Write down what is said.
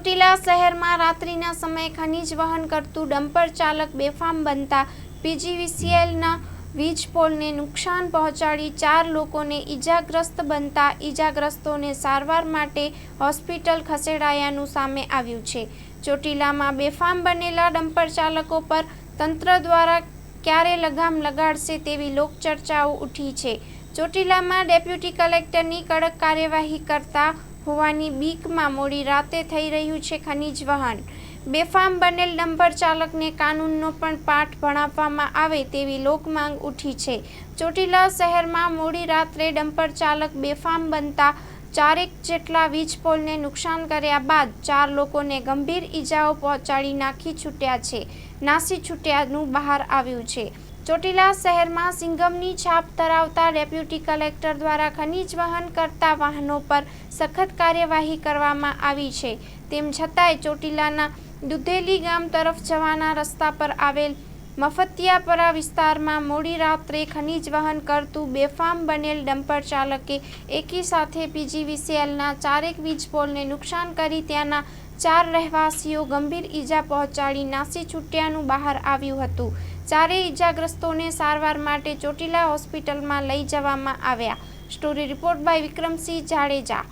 ચોટીલા શહેરમાં રાત્રિના સમયે ખનીજ વહન કરતું ડમ્પર ચાલક બેફામ બનતા પીજીવીસીએલના વીજ પોલને નુકસાન પહોંચાડી 4 લોકોને ઈજાગ્રસ્ત બનતા ઈજાગ્રસ્તોને સારવાર માટે હોસ્પિટલ ખસેડાયાનું સામે આવ્યું છે। ચોટીલામાં બેફામ બનેલા ડમ્પર ચાલકો પર તંત્ર દ્વારા ક્યારે લગામ લગાડશે તેવી લોકચર્ચાઓ ઉઠી છે। ચોટીલામાં ડેપ્યુટી કલેક્ટરની કડક કાર્યવાહી કરતા હોવાની બીકમાં મોડી રાતે થઈ રહ્યું છે ખનીજ વહન। બેફામ બનેલ ડમ્પર ચાલકને કાનૂનનો પણ પાઠ ભણાવવામાં આવે તેવી લોકમાંગ ઉઠી છે। ચોટીલા શહેરમાં મોડી રાત્રે ડમ્પર ચાલક બેફામ બનતા 4 જેટલા વીજ પોલને નુકસાન કર્યા બાદ 4 લોકોને ગંભીર ઈજાઓ પહોંચાડી નાસી છૂટ્યાનું બહાર આવ્યું છે। ચોટીલા શહેરમાં સિંઘમની છાપ ધરાવતા ડેપ્યુટી કલેક્ટર દ્વારા ખનીજ વહન કરતા વાહનો પર સખત કાર્યવાહી કરવામાં આવી છે। તેમ છતાંય ચોટીલાના દુધેલી ગામ તરફ જવાના રસ્તા પર આવેલ મફતિયાપરા વિસ્તારમાં મોડી રાત્રે ખનીજ વહન કરતું બેફામ બનેલ ડમ્પર ચાલકે એકી સાથે પીજીવીસીએલના 4 વીજ પોલને નુકસાન કરી ત્યાંના 4 રહેવાસીઓ ગંભીર ઈજા પહોંચાડી નાસી છૂટ્યાનું બહાર આવ્યું હતું। 4 ઈજાગ્રસ્તોને સારવાર માટે ચોટીલા હોસ્પિટલમાં લઈ જવામાં આવ્યા। Story report by Vikramsinh Jadeja.